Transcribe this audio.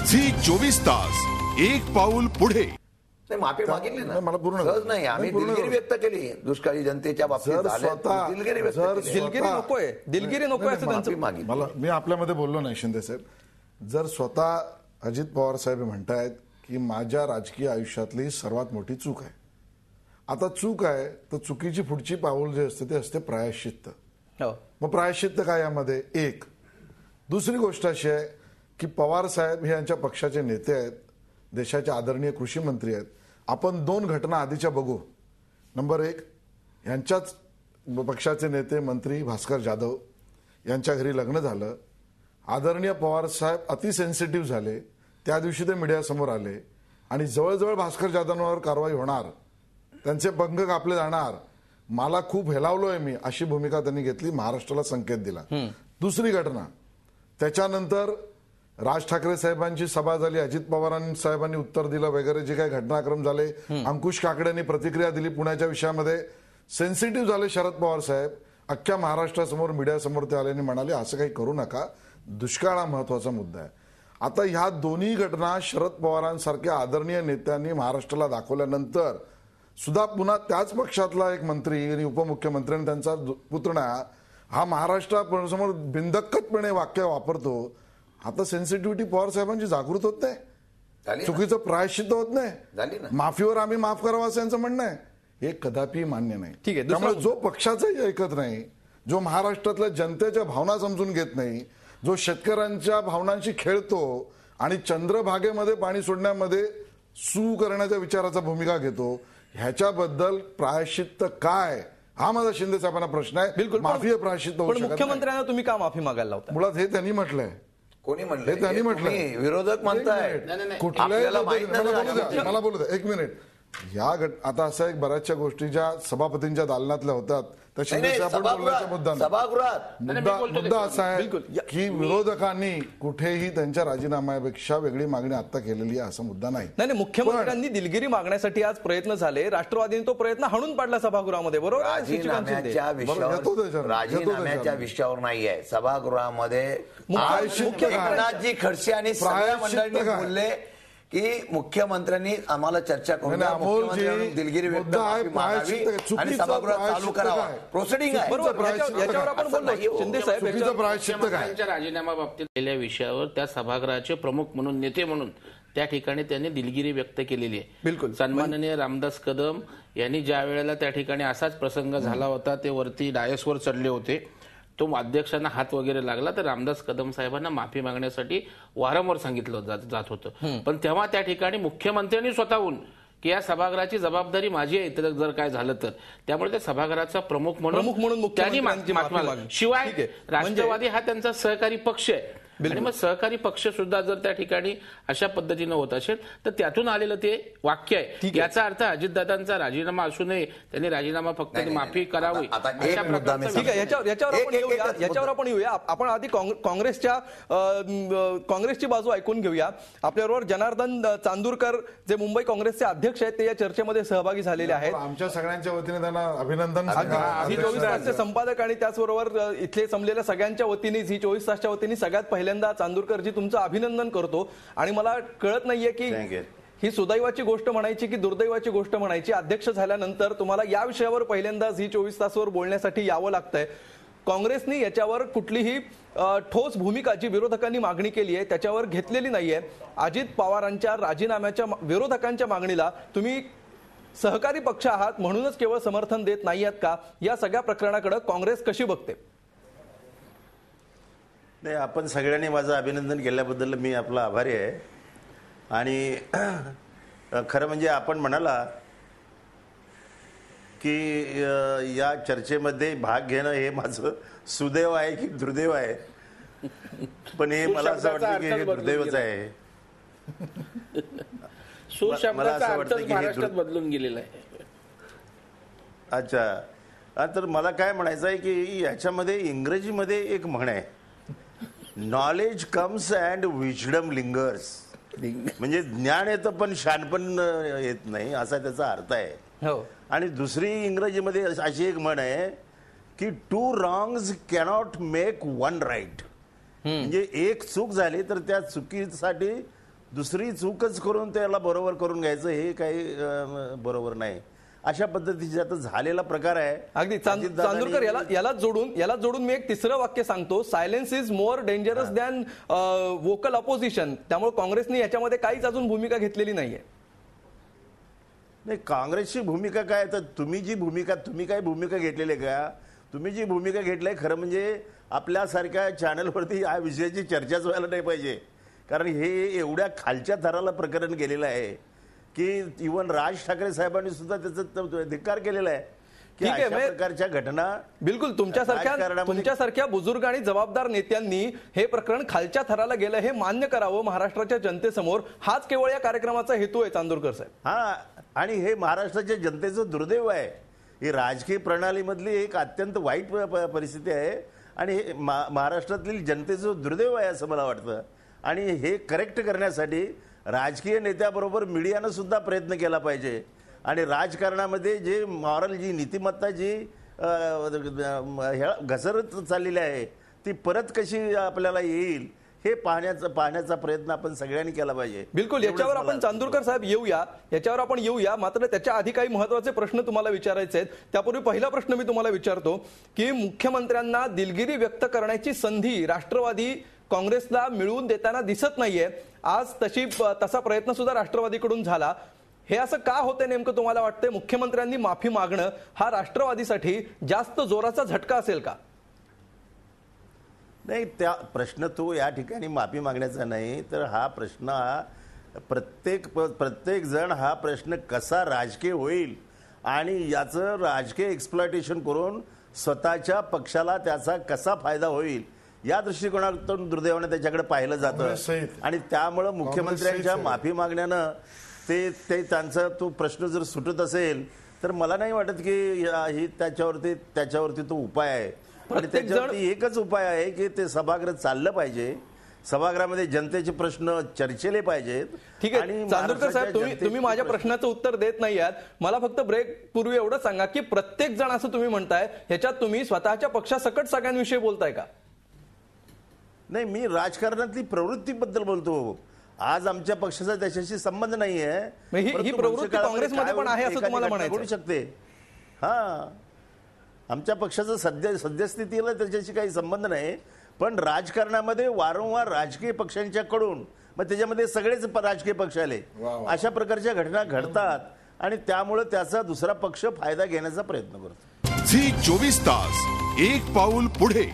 Zee 24 तास, एक पाऊल पुढे. नाही, माफी मागितली ना, मला पूर्ण सहज नाही. आम्ही दिलगिरी व्यक्त केली दुष्काळी जनतेच्या बाबतीत. दिलगिरी व्यक्त केली. दिलगिरी नकोय असं त्यांचं मला, मी आपल्यामध्ये बोललो नाही शिंदे साहेब. जर स्वतः अजित पवार साहेब म्हणतायत की माझ्या राजकीय आयुष्यातली सर्वात मोठी चूक आहे, आता चूक आहे तर चुकीची पुढची पाऊल जे असते ते असते प्रायश्चित्त. मग प्रायश्चित्त काय यामध्ये? एक दुसरी गोष्ट अशी आहे की पवार साहेब हे यांच्या पक्षाचे नेते आहेत, देशाचे आदरणीय कृषी मंत्री आहेत. आपण दोन घटना आधीच्या बघू. नंबर एक, यांच्याच पक्षाचे नेते मंत्री भास्कर जाधव यांच्या घरी लग्न झालं. आदरणीय पवार साहेब अति सेन्सिटिव्ह झाले. त्या दिवशी ते मीडियासमोर आले आणि जवळजवळ भास्कर जाधवांवर कारवाई होणार, त्यांचे पंख कापले जाणार, मला खूप हेलावलोय मी, अशी भूमिका त्यांनी घेतली, महाराष्ट्राला संकेत दिला. दुसरी घटना, त्याच्यानंतर राज ठाकरे साहेबांची सभा झाली, अजित पवार साहेबांनी उत्तर दिलं वगैरे जे काही घटनाक्रम झाले. अंकुश काकडेंनी प्रतिक्रिया दिली पुण्याच्या विषयामध्ये. सेन्सिटिव्ह झाले शरद पवार साहेब. अख्ख्या महाराष्ट्रासमोर मीडियासमोर ते आले आणि म्हणाले असं काही करू नका, दुष्काळ हा महत्वाचा मुद्दा आहे. आता ह्या दोन्ही घटना शरद पवारांसारख्या आदरणीय नेत्यांनी महाराष्ट्राला दाखवल्यानंतर सुद्धा पुन्हा त्याच पक्षातला एक मंत्री आणि उपमुख्यमंत्री आणि त्यांचा पुतण्या हा महाराष्ट्रासमोर बिनदक्कतपणे वाक्य वापरतो. आता सेन्सिटिव्हिटी पवार साहेबांची जागृत होत नाही, चुकीचं प्रायश्चित्त होत नाही, माफीवर आम्ही माफ करावं असं यांचं म्हणणं आहे. हे कदापि मान्य नाही. ठीक आहे. त्यामुळे जो पक्षाचंही ऐकत नाही, जो महाराष्ट्रातल्या जनतेच्या भावना समजून घेत नाही, जो शेतकऱ्यांच्या भावनांशी खेळतो आणि चंद्रभागेमध्ये पाणी सोडण्यामध्ये सू करण्याच्या विचाराचा भूमिका घेतो, ह्याच्याबद्दल प्रायश्चित्त काय, हा माझा शिंदे साहेबांना प्रश्न आहे. बिलकुल माफी प्रायश्चित्त होऊ शकत नाही. मुख्यमंत्र्यांना तुम्ही का माफी मागायला लावता? मुळात हे त्यांनी म्हटलंय. कोणी म्हटलं? हे त्यांनी म्हटलंय. विरोधक म्हणताय. मला बोलू द्या एक मिनिट. आता असं एक बऱ्याचशा गोष्टी ज्या सभापतींच्या दालनातल्या होतात त्या शिंदे साहेब बोलण्याचा मुद्दा असा आहे की विरोधकांनी कुठेही त्यांच्या राजीनाम्यापेक्षा वेगळी मागणी आता केलेली आहे असा मुद्दा नाही. नाही, मुख्यमंत्र्यांनी दिलगिरी मागण्यासाठी आज प्रयत्न झाले, राष्ट्रवादीने तो प्रयत्न हाणून पाडला सभागृहामध्ये. बरोबर, राजीनाम्याच्या विषयावर नाहीये सभागृहामध्ये. एकनाथजी खडसे आणि सगळ्या मंडळींनी बोलले की मुख्यमंत्र्यांनी आम्हाला चर्चा करून दिलगिरी व्यक्त आणि सभागृह चालू करावा. प्रोसिडिंग आहे. याच्यावर आपण बोललो शिंदे साहेब. राजीनामा बाबतीत केलेल्या विषयावर त्या सभागृहाचे प्रमुख म्हणून, नेते म्हणून त्या ठिकाणी त्यांनी दिलगिरी व्यक्त केलेली आहे. बिलकुल. सन्माननीय रामदास कदम यांनी ज्या वेळेला त्या ठिकाणी असाच प्रसंग झाला होता, ते वरती डायसवर चढले होते, तो अध्यक्षांना हात वगैरे लागला, तर रामदास कदम साहेबांना माफी मागण्यासाठी वारंवार सांगितलं जात होतं. पण तेव्हा त्या ठिकाणी मुख्यमंत्र्यांनी स्वतःहून की या सभागृहाची जबाबदारी माझी आहे तर जर काय झालं तर, त्यामुळे त्या सभागृहाचा प्रमुख म्हणून त्यांनी माफी मागली. शिवाय राष्ट्रवादी हा त्यांचा सहकारी पक्ष आहे आणि मग सहकारी पक्ष सुद्धा जर त्या ठिकाणी अशा पद्धतीनं होत असेल तर त्यातून आलेलं ते वाक्य आहे. याचा अर्थ अजितदादांचा राजीनामा असू नये, त्यांनी राजीनामा फक्त माफी करावी. याच्यावर आपण येऊया. आपण आधी काँग्रेसची बाजू ऐकून घेऊया. आपल्याबरोबर जनार्दन चांदूरकर जे मुंबई काँग्रेसचे अध्यक्ष आहेत, ते या चर्चेमध्ये सहभागी झालेले आहेत. आमच्या सगळ्यांच्या वतीने त्यांना अभिनंदन. झी 24 तासचे संपादक आणि त्याचबरोबर इथले जमलेल्या सगळ्यांच्या वतीने, झी 24 तासच्या वतीने सगळ्यात पहिल्यांदा चांदूरकरजी तुमचं अभिनंदन करतो. आणि मला कळत नाहीये की ही सुदैवाची गोष्ट म्हणायची की दुर्दैवाची गोष्ट म्हणायची, अध्यक्ष झाल्यानंतर तुम्हाला या विषयावर पहिल्यांदा झी 24 तासवर बोलण्यासाठी यावं लागतंय. काँग्रेसने याच्यावर कुठलीही ठोस भूमिका जी विरोधकांनी मागणी केली आहे त्याच्यावर घेतलेली नाहीये. अजित पवारांच्या राजीनाम्याच्या विरोधकांच्या मागणीला तुम्ही सहकारी पक्ष आहात म्हणूनच केवळ समर्थन देत नाही आहात का? या सगळ्या प्रकरणाकडे काँग्रेस कशी बघते? नाही, आपण सगळ्यांनी माझं अभिनंदन केल्याबद्दल मी आपला आभारी आहे. आणि खरं म्हणजे आपण म्हणाला की या चर्चेमध्ये भाग घेणं हे माझं सुदैव आहे की दुर्दैव आहे, पण हे मला असं वाटतं की हे दुर्दैवच आहे. मला असं वाटतं की हे बदलून गेलेलं आहे. अच्छा, तर मला काय म्हणायचं आहे की याच्यामध्ये इंग्रजीमध्ये एक म्हण आहे, knowledge comes and wisdom lingers. म्हणजे ज्ञान येतं पण शहाणपण येत नाही असा त्याचा अर्थ आहे. आणि दुसरी इंग्रजीमध्ये अशी एक म्हण आहे की 2 wrongs कॅनॉट मेक 1 right. म्हणजे एक चूक झाली तर त्या चुकीसाठी दुसरी चूकच करून त्याला बरोबर करून घ्यायचं हे काही बरोबर नाही. अशा पद्धतीचा आता झालेला प्रकार आहे. अगदी चांदूरकर, याला जोडून मी एक तिसरं वाक्य सांगतो, silence is more dangerous than vocal opposition. त्यामुळे काँग्रेसने याच्यामध्ये काहीच अजून भूमिका घेतलेली नाहीये. नाही, काँग्रेसची भूमिका काय, तर तुम्ही काय भूमिका घेतलेली आहे का? तुम्ही जी भूमिका घेतली खरं म्हणजे आपल्यासारख्या चॅनलवरती या विषयाची चर्चाच व्हायला नाही पाहिजे. कारण हे एवढ्या खालच्या थराला प्रकरण गेलेलं आहे की इव्हन राज ठाकरे साहेबांनी सुद्धा त्याचा धिक्कार केलेला आहे की ठीक आहे, अशा प्रकारच्या घटना. बिलकुल तुमच्यासारख्या बुजुर्ग आणि जबाबदार नेत्यांनी हे प्रकरण खालच्या थराला गेलं हे मान्य करावं महाराष्ट्राच्या जनतेसमोर. हाच केवळ या कार्यक्रमाचा हेतू आहे चांदूरकर साहेब. हा, आणि हे महाराष्ट्राच्या जनतेचं दुर्दैव आहे. ही राजकीय प्रणालीमधली एक अत्यंत वाईट परिस्थिती आहे आणि हे महाराष्ट्रातील जनतेचं दुर्दैव आहे असं मला वाटतं. आणि हे करेक्ट करण्यासाठी राजकीय नेत्याबरोबर मीडियानं सुद्धा प्रयत्न केला पाहिजे. आणि राजकारणामध्ये जे मॉरल, जी नीतिमत्ता जी घसरत चाललेली आहे ती परत कशी आपल्याला येईल हे पाहण्याचा प्रयत्न आपण सगळ्यांनी केला पाहिजे. बिलकुल, याच्यावर आपण चांदूरकर साहेब येऊया. मात्र त्याच्या आधी काही महत्वाचे प्रश्न तुम्हाला विचारायचे आहेत. त्यापूर्वी पहिला प्रश्न मी तुम्हाला विचारतो की मुख्यमंत्र्यांना दिलगिरी व्यक्त करण्याची संधी राष्ट्रवादी काँग्रेसला मिळवून देताना दिसत नाहीये. आज तसा प्रयत्न सुद्धा राष्ट्रवादीकडून झाला. हे असं का होते नेमकं तुम्हाला वाटतंय? मुख्यमंत्र्यांनी माफी मागणं हा राष्ट्रवादीसाठी जास्त जोराचा झटका असेल का? नाही, त्या प्रश्न तो या ठिकाणी माफी मागण्याचा नाही, तर हा प्रश्न प्रत्येक जण हा प्रश्न कसा राजकीय होईल आणि याचं राजकीय एक्सप्लॉयटेशन करून स्वतःच्या पक्षाला त्याचा कसा फायदा होईल या दृष्टिकोनातून दुर्दैवाने त्याच्याकडे पाहिलं जातं. आणि त्यामुळं मुख्यमंत्र्यांच्या माफी मागण्यानं ते त्यांचा तो प्रश्न जर सुटत असेल तर मला नाही वाटत की त्याच्यावरती तो उपाय आहे. आणि त्याच्यावरती एकच उपाय आहे की ते सभागृह चाललं पाहिजे. सभागृहामध्ये जनतेचे प्रश्न चर्चेले पाहिजेत. ठीक आहे चांदूरकर साहेब, तुम्ही माझ्या प्रश्नाचं उत्तर देत नाही आहात. मला फक्त ब्रेक पूर्वी एवढं सांगा की प्रत्येक जण असं तुम्ही म्हणताय, ह्याच्यात तुम्ही स्वतःच्या पक्षासकट सगळ्यांविषयी बोलताय का? नाही, मी राजकारणातली प्रवृत्तीबद्दल बोलतो. आज आमच्या पक्षाचा त्याच्याशी संबंध नाहीये. ही प्रवृत्ती काँग्रेसमध्ये पण आहे असं तुम्हाला म्हणायचं शकते. हा, आमच्या पक्षाचा सद्यस्थितीला त्याच्याशी काही संबंध नाही. पण राजकारणामध्ये वारंवार राजकीय पक्षांच्याकडून, मग त्याच्यामध्ये सगळेच राजकीय पक्ष आले, अशा प्रकारच्या घटना घडतात आणि त्यामुळे त्याचा दुसरा पक्ष फायदा घेण्याचा प्रयत्न करतो. झी 24 तास, एक पाऊल पुढे.